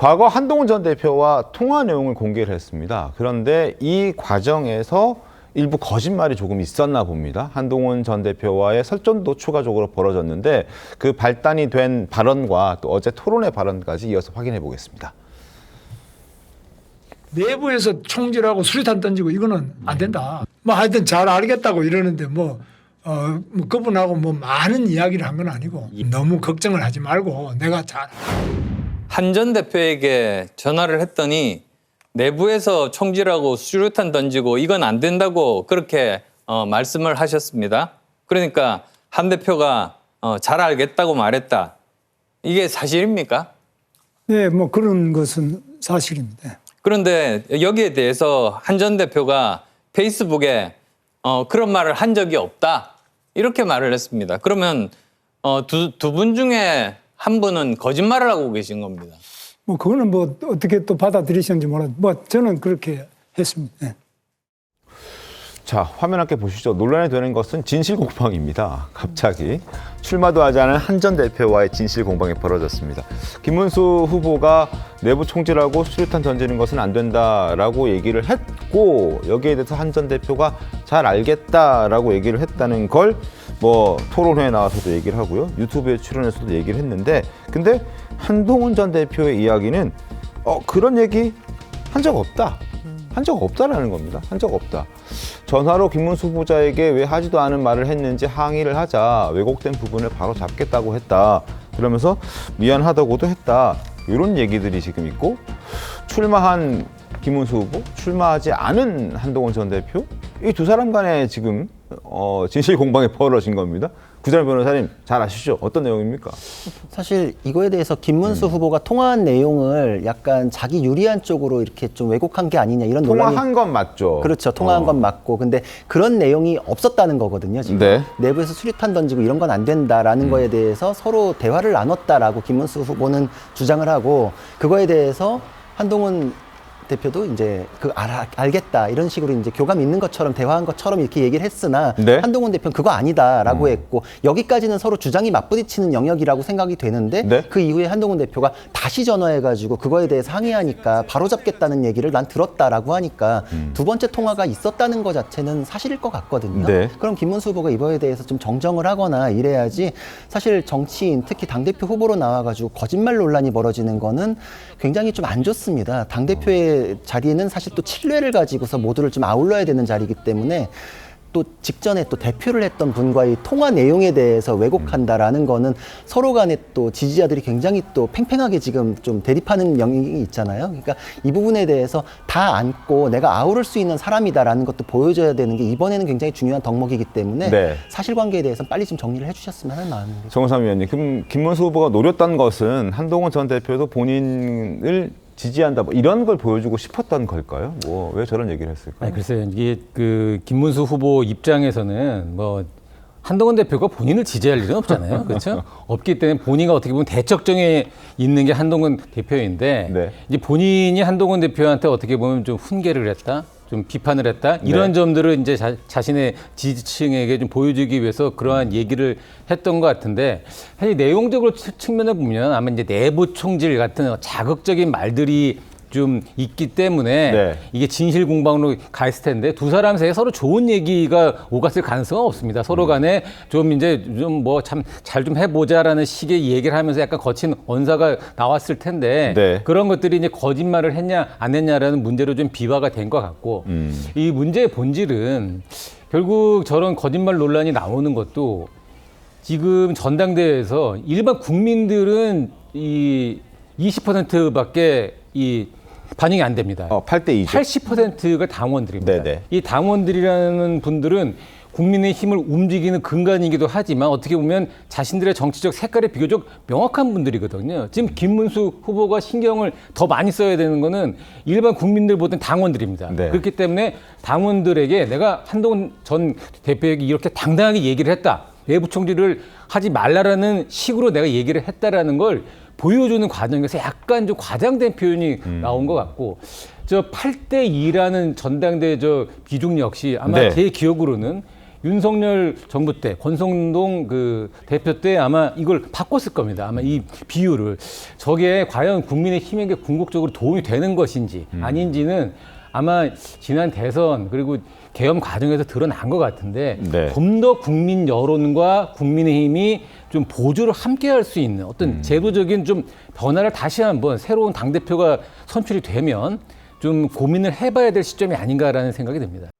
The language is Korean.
과거 한동훈 전 대표와 통화 내용을 공개를 했습니다. 그런데 이 과정에서 일부 거짓말이 조금 있었나 봅니다. 한동훈 전 대표와의 설전도 추가적으로 벌어졌는데 그 발단이 된 발언과 또 어제 토론의 발언까지 이어서 확인해 보겠습니다. 내부에서 총질하고 수류탄 던지고 이거는 안 된다. 뭐 하여튼 잘 알겠다고 이러는데 뭐 그분하고 뭐 많은 이야기를 한 건 아니고 너무 걱정을 하지 말고 내가 잘. 한 전 대표에게 전화를 했더니 내부에서 총질하고 수류탄 던지고 이건 안 된다고 그렇게 말씀을 하셨습니다. 그러니까 한 대표가 잘 알겠다고 말했다. 이게 사실입니까? 네, 뭐 그런 것은 사실입니다. 그런데 여기에 대해서 한 전 대표가 페이스북에 그런 말을 한 적이 없다. 이렇게 말을 했습니다. 그러면 두 분 중에 한 분은 거짓말을 하고 계신 겁니다. 뭐 그거는 뭐 어떻게 또 받아들이셨는지 몰라도 뭐 저는 그렇게 했습니다. 네. 자, 화면 함께 보시죠. 논란이 되는 것은 진실 공방입니다. 갑자기 출마도 하지 않은 한 전 대표와의 진실 공방이 벌어졌습니다. 김문수 후보가 내부 총질하고 수류탄 던지는 것은 안 된다라고 얘기를 했고 여기에 대해서 한 전 대표가 잘 알겠다라고 얘기를 했다는 걸 뭐 토론회에 나와서도 얘기를 하고요. 유튜브에 출연해서도 얘기를 했는데 근데 한동훈 전 대표의 이야기는 그런 얘기 한 적 없다. 한 적 없다라는 겁니다. 한 적 없다. 전화로 김문수 후보자에게 왜 하지도 않은 말을 했는지 항의를 하자 왜곡된 부분을 바로 잡겠다고 했다. 그러면서 미안하다고도 했다. 이런 얘기들이 지금 있고 출마한 김문수 후보, 출마하지 않은 한동훈 전 대표 이 두 사람 간에 지금 진실 공방이 벌어진 겁니다. 구자룡 변호사님 잘 아시죠? 어떤 내용입니까? 사실 이거에 대해서 김문수 후보가 통화한 내용을 약간 자기 유리한 쪽으로 이렇게 좀 왜곡한 게 아니냐 이런 논란이. 통화한 건 맞죠. 그렇죠. 통화한 건 맞고. 근데 그런 내용이 없었다는 거거든요. 지금. 네. 내부에서 수류탄 던지고 이런 건 안 된다라는 거에 대해서 서로 대화를 나눴다라고 김문수 후보는 주장을 하고 그거에 대해서 한동훈 대표도 이제 알겠다 이런 식으로 이제 교감 있는 것처럼 대화한 것처럼 이렇게 얘기를 했으나 네. 한동훈 대표는 그거 아니다라고 했고 여기까지는 서로 주장이 맞부딪히는 영역이라고 생각이 되는데 네. 그 이후에 한동훈 대표가 다시 전화해가지고 그거에 대해서 항의하니까 바로잡겠다는 얘기를 난 들었다라고 하니까 두 번째 통화가 있었다는 것 자체는 사실일 것 같거든요. 네. 그럼 김문수 후보가 이거에 대해서 좀 정정을 하거나 이래야지 사실 정치인 특히 당대표 후보로 나와가지고 거짓말 논란이 벌어지는 거는 굉장히 좀 안 좋습니다. 당대표의 자리에는 사실 또 친뢰를 가지고서 모두를 좀 아울러야 되는 자리이기 때문에 또 직전에 또 대표를 했던 분과의 통화 내용에 대해서 왜곡한다라는 거는 서로 간에 또 지지자들이 굉장히 또 팽팽하게 지금 좀 대립하는 영역이 있잖아요. 그러니까 이 부분에 대해서 다 안고 내가 아우를 수 있는 사람이다라는 것도 보여줘야 되는 게 이번에는 굉장히 중요한 덕목이기 때문에 네. 사실관계에 대해서 빨리 좀 정리를 해주셨으면 하는 마음입니다. 정우삼 위원님, 그럼 김문수 후보가 노렸던 것은 한동훈 전 대표도 본인을 지지한다 뭐 이런 걸 보여주고 싶었던 걸까요? 뭐 왜 저런 얘기를 했을까요? 아니, 글쎄요. 이게 그 김문수 후보 입장에서는 뭐 한동훈 대표가 본인을 지지할 일은 없잖아요. 그렇죠? 없기 때문에 본인이 어떻게 보면 대척점에 있는 게 한동훈 대표인데 네. 이제 본인이 한동훈 대표한테 어떻게 보면 좀 훈계를 했다. 좀 비판을 했다. 이런 점들을 이제 자신의 지지층에게 좀 보여주기 위해서 그러한 얘기를 했던 것 같은데 사실 내용적으로 측면을 보면 아마 이제 내부 총질 같은 자극적인 말들이 좀 있기 때문에 네. 이게 진실 공방으로 갔을 텐데 두 사람 사이에 서로 좋은 얘기가 오갔을 가능성은 없습니다. 서로 간에 좀 이제 좀 뭐 참 잘 좀 해보자라는 식의 얘기를 하면서 약간 거친 언사가 나왔을 텐데 네. 그런 것들이 이제 거짓말을 했냐 안 했냐라는 문제로 좀 비화가 된 것 같고 이 문제의 본질은 결국 저런 거짓말 논란이 나오는 것도 지금 전당대회에서 일반 국민들은 이 20%밖에 이 반영이 안 됩니다. 8대 2죠. 80%가 당원들입니다. 네네. 이 당원들이라는 분들은 국민의 힘을 움직이는 근간이기도 하지만 어떻게 보면 자신들의 정치적 색깔이 비교적 명확한 분들이거든요. 지금 김문수 후보가 신경을 더 많이 써야 되는 거는 일반 국민들보다는 당원들입니다. 네. 그렇기 때문에 당원들에게 내가 한동훈 전 대표에게 이렇게 당당하게 얘기를 했다. 내부 총질을 하지 말라라는 식으로 내가 얘기를 했다라는 걸 보여주는 과정에서 약간 좀 과장된 표현이 나온 것 같고 저 8대 2라는 전당대 저 비중 역시 아마 네. 제 기억으로는 윤석열 정부 때 권성동 그 대표 때 아마 이걸 바꿨을 겁니다. 아마 이 비율을 저게 과연 국민의힘에게 궁극적으로 도움이 되는 것인지 아닌지는 아마 지난 대선 그리고 계엄 과정에서 드러난 것 같은데 네. 좀 더 국민 여론과 국민의힘이 좀 보조를 함께 할 수 있는 어떤 제도적인 좀 변화를 다시 한번 새로운 당대표가 선출이 되면 좀 고민을 해봐야 될 시점이 아닌가라는 생각이 듭니다.